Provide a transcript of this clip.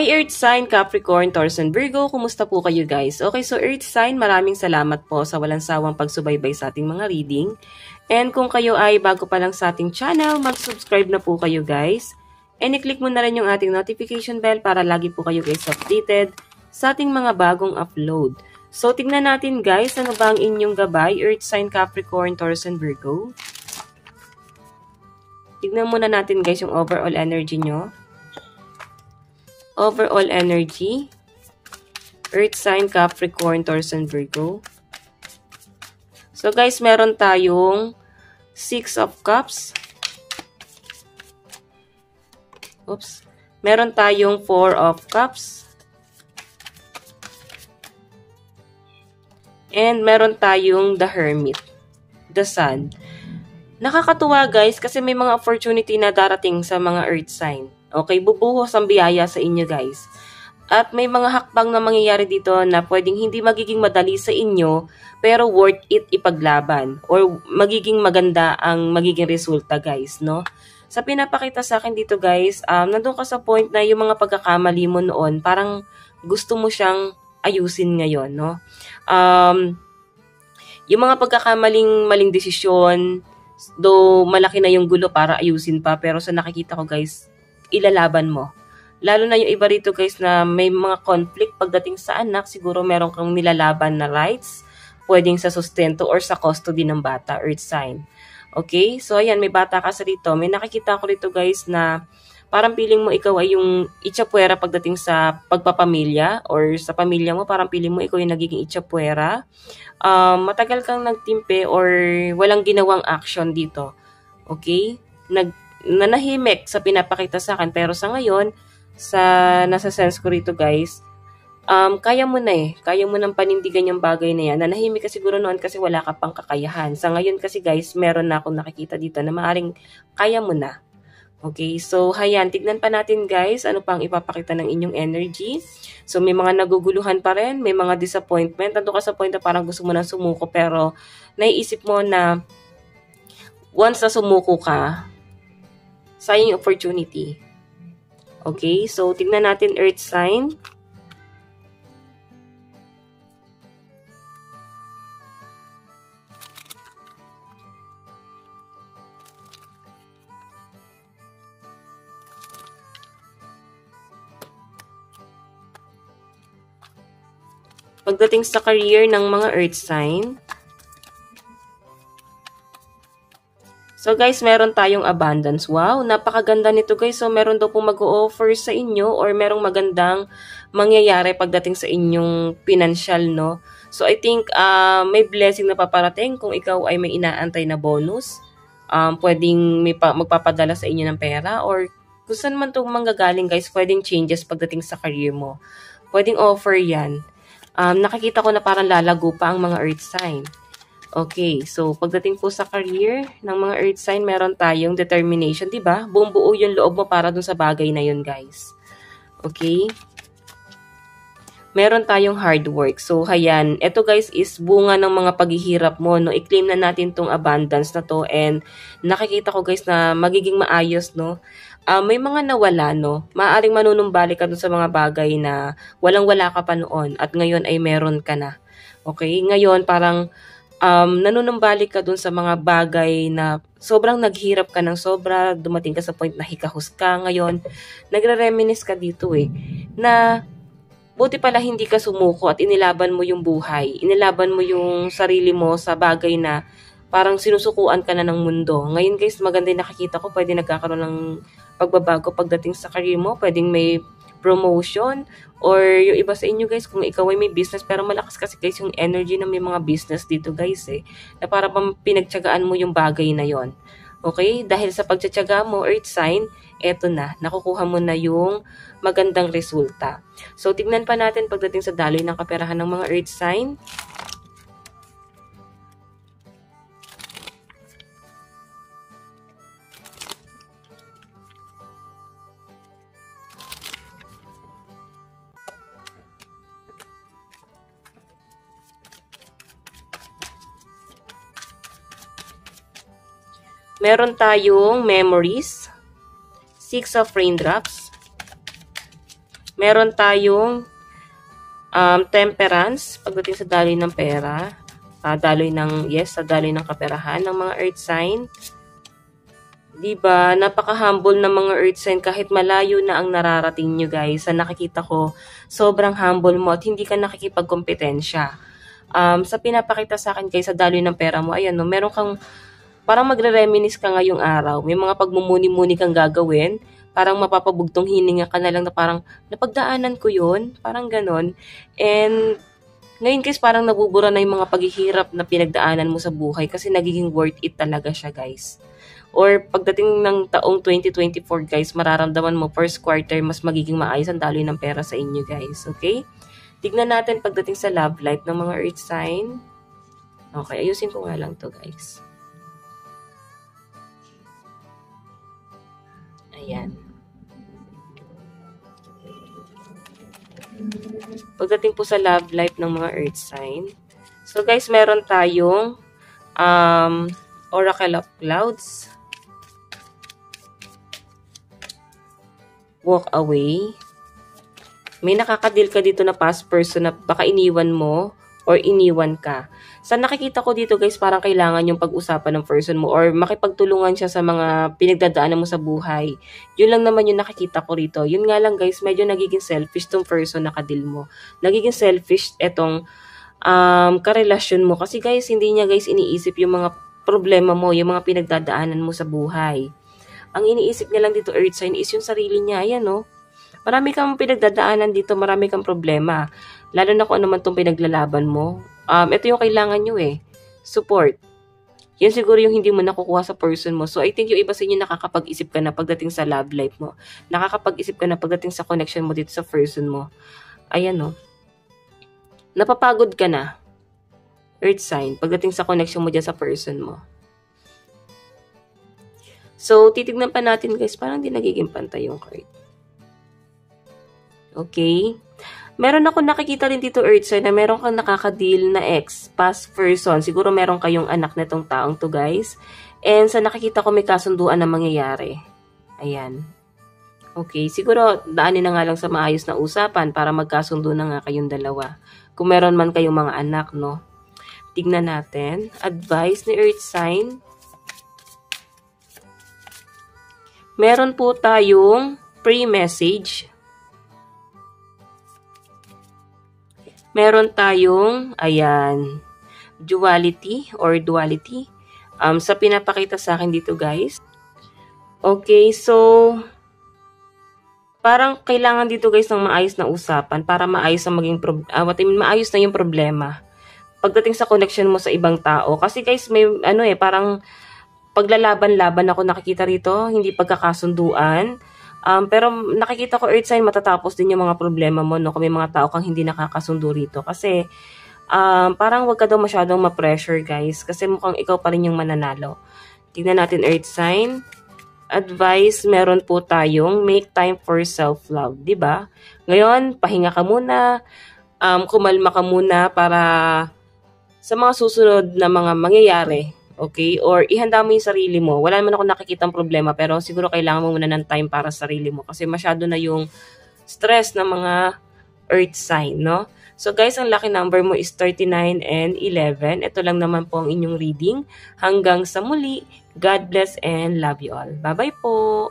Hi Earth Sign, Capricorn, Taurus, and Virgo. Kumusta po kayo guys? Okay, so Earth Sign, maraming salamat po sa walang sawang pagsubaybay sa ating mga reading. And kung kayo ay bago pa lang sa ating channel, mag-subscribe na po kayo guys. And i-click mo na rin yung ating notification bell para lagi po kayo guys updated sa ating mga bagong upload. So tingnan natin guys, ano ba ang inyong gabay? Earth Sign, Capricorn, Taurus, and Virgo. Tignan muna natin guys yung overall energy nyo. Overall energy, Earth Sign, Capricorn, Taurus, and Virgo. So guys, meron tayong 6 of Cups. Oops. Meron tayong 4 of Cups. And meron tayong the Hermit, the Sun. Nakakatuwa guys kasi may mga opportunity na darating sa mga Earth Sign. Okay, bubuhos ang biyaya sa inyo guys. At may mga hakbang na mangyayari dito na pwedeng hindi magiging madali sa inyo, pero worth it ipaglaban. Or magiging maganda ang magiging resulta guys, no? Sa pinapakita sa akin dito guys, nandun ka sa point na yung mga pagkakamali mo noon, parang gusto mo siyang ayusin ngayon, no? Yung mga pagkakamaling maling desisyon, though malaki na yung gulo para ayusin pa, pero sa nakikita ko guys, ilalaban mo. Lalo na yung iba rito guys na may mga conflict pagdating sa anak, siguro meron kang nilalaban na rights, pwedeng sa sustento or sa custody ng bata, Earth Sign. Okay? So ayan, may bata ka sa rito. May nakikita ko rito guys na parang feeling mo ikaw ay yung itchapwera pagdating sa pagpapamilya or sa pamilya mo, parang feeling mo ikaw yung nagiging itchapwera. Matagal kang nagtimpe or walang ginawang action dito. Okay? Nanahimik sa pinapakita sa akin, pero sa ngayon sa nasa sense ko rito guys, kaya mo na kaya mo nang panindigan yung bagay na yan. Nanahimik ka siguro noon kasi wala ka pang kakayahan. Sa ngayon kasi guys, meron na akong nakikita dito na maaring kaya mo na. Okay, so hayan, tignan pa natin guys ano pang ipapakita ng inyong energy. So may mga naguguluhan pa rin, may mga disappointment. Nandun ka sa point na parang gusto mo na sumuko, pero naiisip mo na once na sumuko ka, sayang yung opportunity. Okay, so tignan natin Earth Sign. Pagdating sa career ng mga Earth Sign, so guys, meron tayong abundance. Wow, napakaganda nito guys. So meron daw pong mag-o-offer sa inyo or merong magandang mangyayari pagdating sa inyong financial, no? So I think may blessing na paparating kung ikaw ay may inaantay na bonus. Pwedeng may magpapadala sa inyo ng pera or kung saan man itong manggagaling guys, pwedeng changes pagdating sa career mo. Pwedeng offer yan. Nakikita ko na parang lalago pa ang mga Earth Sign. Okay, so pagdating po sa career ng mga Earth Sign, meron tayong determination, di ba? Buong buo yung loob mo para dun sa bagay na yun, guys. Okay? Meron tayong hard work. So, hayan. Ito, guys, is bunga ng mga paghihirap mo, no? I-claim na natin tong abundance na to and nakikita ko, guys, na magiging maayos, no? May mga nawala, no? Maaaring manunumbalik ka dun sa mga bagay na walang-wala ka pa noon at ngayon ay meron ka na. Okay? Ngayon, parang nanunumbalik ka dun sa mga bagay na sobrang naghirap ka ng sobra, dumating ka sa point na hikahos ka. Ngayon, nagre-reminisce ka dito na buti pala hindi ka sumuko at inilaban mo yung buhay. Inilaban mo yung sarili mo sa bagay na parang sinusukuan ka na ng mundo. Ngayon guys, maganda yung nakikita ko, pwede nagkakaroon ng pagbabago pagdating sa career mo, pwedeng may promotion, or yung iba sa inyo guys, kung ikaw ay may business, pero malakas kasi guys yung energy na may mga business dito guys na para pang pinagtyagaan mo yung bagay na yon. Okay? Dahil sa pagtsatsaga mo, Earth Sign, eto na, nakukuha mo na yung magandang resulta. So, tignan pa natin pagdating sa daloy ng kaperahan ng mga Earth Sign. Meron tayong memories, 6 of raindrops. Meron tayong temperance pagdating sa daloy ng pera. Sa daloy ng kaperahan ng mga earth sign. Diba, napaka-humble ng mga earth sign kahit malayo na ang nararating nyo guys. Sa nakikita ko, sobrang humble mo at hindi ka nakikipagkompetensya. Sa pinapakita sa akin guys, sa daloy ng pera mo, ayan no, meron kang, parang magre-reminisce ka ngayong araw. May mga pagmumuni-muni kang gagawin. Parang mapapabugtong hininga ka na lang na parang, napagdaanan ko yun. Parang ganon. And, ngayon guys, parang nabubura na yung mga paghihirap na pinagdaanan mo sa buhay kasi nagiging worth it talaga siya guys. Or pagdating ng taong 2024 guys, mararamdaman mo first quarter mas magiging maayos ang daloy ng pera sa inyo guys. Okay? Tignan natin pagdating sa love life ng mga earth sign. Okay, ayusin ko nga lang to guys. Ayan. Pagdating po sa love life ng mga earth sign. So guys, meron tayong Oracle of Clouds. Walk away. May nakakadil ka dito na past person na baka iniwan mo or iniwan ka. Sa nakikita ko dito guys, parang kailangan yung pag-usapan ng person mo or makipagtulungan siya sa mga pinagdadaanan mo sa buhay. Yun lang naman yung nakikita ko rito. Yun nga lang guys, medyo nagiging selfish tong person na kadil mo. Nagiging selfish etong karelasyon mo. Kasi guys, hindi niya guys iniisip yung mga problema mo, yung mga pinagdadaanan mo sa buhay. Ang iniisip niya lang dito, earth sign, is yung sarili niya. Ayan, no? Marami kang pinagdadaanan dito, marami kang problema. Lalo na kung ano man itong pinaglalaban mo. Ito yung kailangan nyo eh. Support. Yan siguro yung hindi mo nakukuha sa person mo. So, I think yung iba sa inyo nakakapag-isip ka na pagdating sa love life mo. Nakakapag-isip ka na pagdating sa connection mo dito sa person mo. Ayan, no? Napapagod ka na. Earth sign. Pagdating sa connection mo dyan sa person mo. So, titignan pa natin guys, parang di nagiging pantay yung card. Okay? Meron ako nakikita rin dito, earth sign, na meron kang nakaka-deal na ex, past person. Siguro meron kayong anak na itong taong to guys. And sa nakikita ko may kasunduan na mangyayari. Ayan. Okay, siguro daanin na nga lang sa maayos na usapan para magkasundo na nga kayong dalawa. Kung meron man kayong mga anak, no? Tignan natin. Advice ni earth sign. Meron po tayong pre-message. Meron tayong, ayan, duality or duality. Sa pinapakita sa akin dito guys. Okay, so, parang kailangan dito guys ng maayos na usapan para maayos ang maging maayos na yung problema. Pagdating sa connection mo sa ibang tao. Kasi guys, may parang paglalaban-laban ako nakikita rito, hindi pagkakasunduan. Pero nakikita ko earth sign, matatapos din yung mga problema mo, no? Kung may mga tao kang hindi nakakasundo rito. Kasi, parang wag ka daw masyadong ma-pressure, guys. Kasi mukhang ikaw pa rin yung mananalo. Tignan natin earth sign. Advice, meron po tayong make time for self-love, diba? Ngayon, pahinga ka muna, kumalma ka muna para sa mga susunod na mga mangyayari. Okay? Or ihanda mo yung sarili mo. Wala naman ako nakikitang problema pero siguro kailangan mo muna ng time para sa sarili mo kasi masyado na yung stress ng mga earth sign, no? So guys, ang lucky number mo is 39 and 11. Ito lang naman po ang inyong reading. Hanggang sa muli, God bless and love you all. Bye-bye po!